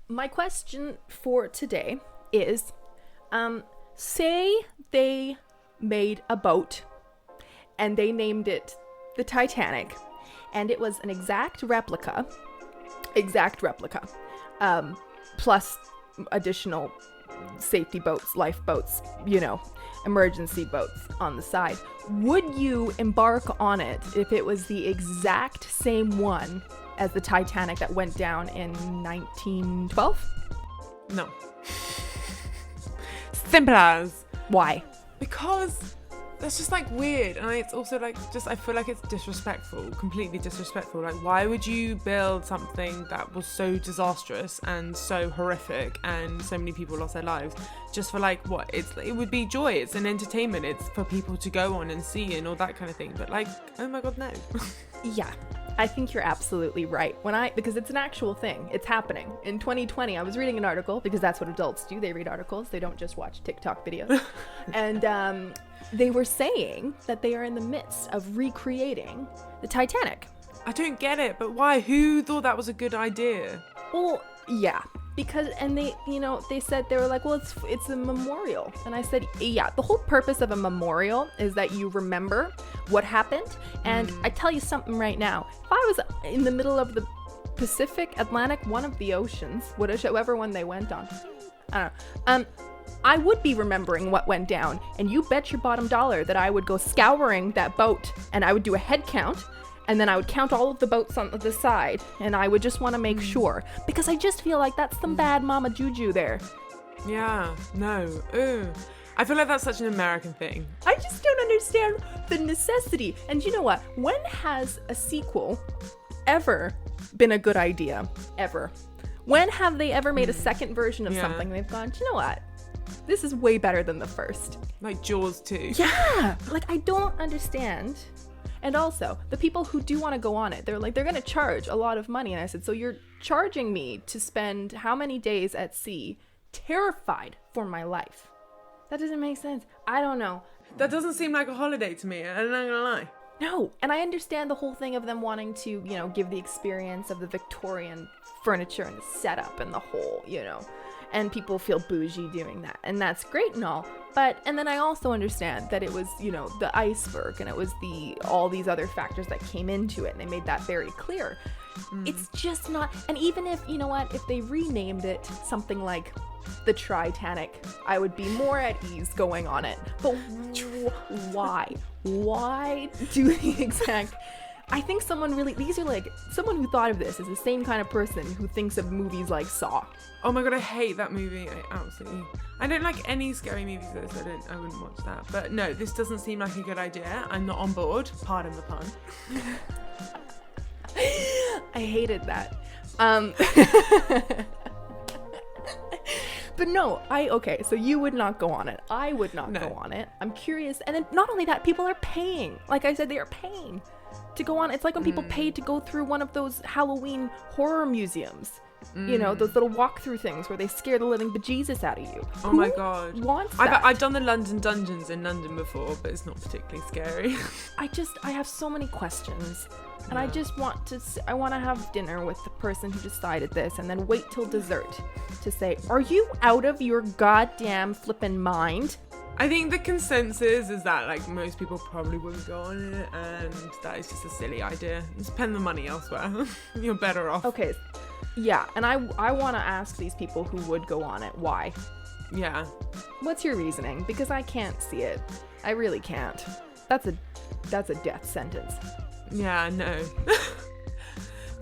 my question for today is, say they made a boat and they named it the Titanic, and it was an exact replica, plus additional safety boats, lifeboats, emergency boats on the side. Would you embark on it if it was the exact same one as the Titanic that went down in 1912? No. Simple as. Why? Because that's just like weird, and it's also like just I feel like it's disrespectful, completely disrespectful. Like, why would you build something that was so disastrous and so horrific and so many people lost their lives just for like what? It would be joy, it's an entertainment, it's for people to go on and see and all that kind of thing. But like, oh my god, no. Yeah, I think you're absolutely right. Because it's an actual thing. It's happening. In 2020, I was reading an article, because that's what adults do. They read articles. They don't just watch TikTok videos. And they were saying that they are in the midst of recreating the Titanic. I don't get it, but why? Who thought that was a good idea? Well, yeah. Because, and they said, they were like, well, it's a memorial. And I said, yeah, the whole purpose of a memorial is that you remember what happened. And I tell you something right now, if I was in the middle of the Pacific, Atlantic, one of the oceans, whichever one they went on, I don't know, I would be remembering what went down. And you bet your bottom dollar that I would go scouring that boat and I would do a head count. And then I would count all of the boats on the side, and I would just want to make sure, because I just feel like that's some bad mama juju there. Yeah, no. Ugh. I feel like that's such an American thing. I just don't understand the necessity. And you know what? When has a sequel ever been a good idea? Ever? When have they ever made a second version of something? They've gone, do you know what? This is way better than the first. Like Jaws 2. Yeah! Like, I don't understand. And also, the people who do want to go on it, they're going to charge a lot of money. And I said, so you're charging me to spend how many days at sea terrified for my life? That doesn't make sense. I don't know. That doesn't seem like a holiday to me. I'm not gonna lie. No. And I understand the whole thing of them wanting to, give the experience of the Victorian furniture and the setup and the whole, and people feel bougie doing that. And that's great and all. And then I also understand that it was, the iceberg, and it was all these other factors that came into it, and they made that very clear. It's just not, and even if, if they renamed it something like the Titanic, I would be more at ease going on it. But why? Why do the exact... I think someone who thought of this is the same kind of person who thinks of movies like Saw. Oh my god, I hate that movie. I don't like any scary movies though, so I wouldn't watch that. But no, this doesn't seem like a good idea. I'm not on board. Pardon the pun. I hated that. But no, okay, so you would not go on it. I would not go on it. I'm curious. And then not only that, people are paying. Like I said, they are paying to go on. It's like when people pay to go through one of those Halloween horror museums. Those little walkthrough things where they scare the living bejesus out of you. Oh my god. Wants that? I've done the London Dungeons in London before, but it's not particularly scary. I have so many questions. And I just want to have dinner with the person who decided this, and then wait till dessert to say, are you out of your goddamn flippin' mind? I think the consensus is that like most people probably wouldn't go on it, and that is just a silly idea. Spend the money elsewhere. You're better off. Okay. Yeah, and I want to ask these people who would go on it, why? Yeah. What's your reasoning? Because I can't see it. I really can't. That's a death sentence. Yeah, no.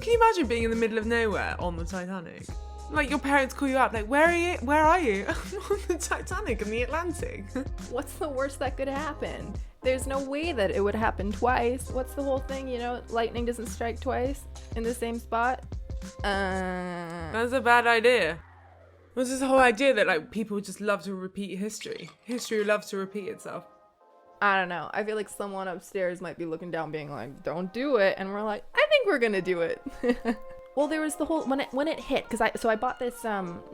Can you imagine being in the middle of nowhere on the Titanic? Like your parents call you up, like, where are you? I'm on the Titanic in the Atlantic. What's the worst that could happen? There's no way that it would happen twice. What's the whole thing? Lightning doesn't strike twice in the same spot. That's a bad idea. What's this whole idea that like people just love to repeat history? History loves to repeat itself. I don't know. I feel like someone upstairs might be looking down being like, don't do it. And we're like, I think we're gonna do it. Well, there was the whole when it hit, because I bought this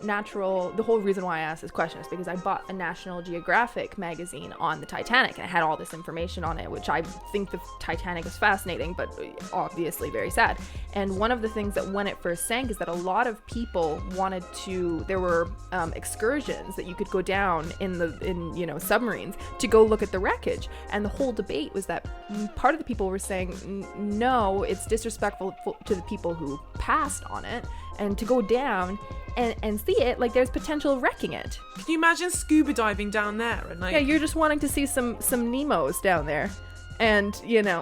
natural. The whole reason why I asked this question is because I bought a National Geographic magazine on the Titanic, and it had all this information on it, which I think the Titanic is fascinating, but obviously very sad. And one of the things that when it first sank is that a lot of people wanted to. There were excursions that you could go down in submarines to go look at the wreckage, and the whole debate was that part of the people were saying no, it's disrespectful to the people who passed on it, and to go down and see it, like there's potential of wrecking it. Can you imagine scuba diving down there and like? Yeah, you're just wanting to see some Nemos down there, and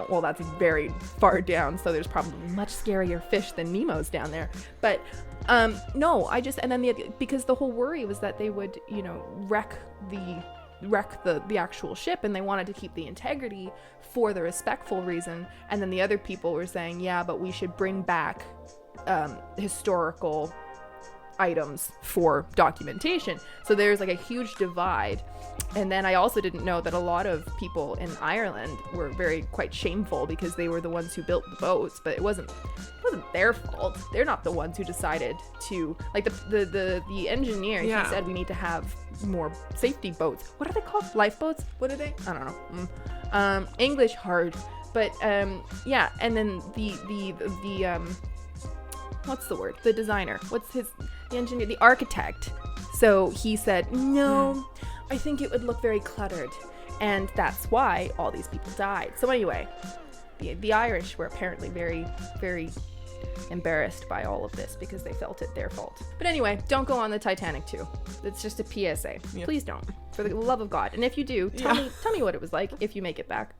well, that's very far down, so there's probably much scarier fish than Nemos down there. But no, because the whole worry was that they would wreck the actual ship, and they wanted to keep the integrity for the respectful reason. And then the other people were saying, yeah, but we should bring back historical items for documentation. So there's like a huge divide. And then I also didn't know that a lot of people in Ireland were quite shameful because they were the ones who built the boats, but it wasn't their fault. They're not the ones who decided to, like, the engineer. Yeah. He said we need to have more safety boats. What are they called? Lifeboats? What are they? I don't know. English hard, but yeah. And then the what's the word? The designer. The engineer? The architect. So he said, no, I think it would look very cluttered. And that's why all these people died. So anyway, the Irish were apparently very, very embarrassed by all of this because they felt it their fault. But anyway, don't go on the Titanic too. It's just a PSA. Yeah. Please don't. For the love of God. And if you do, tell me what it was like if you make it back.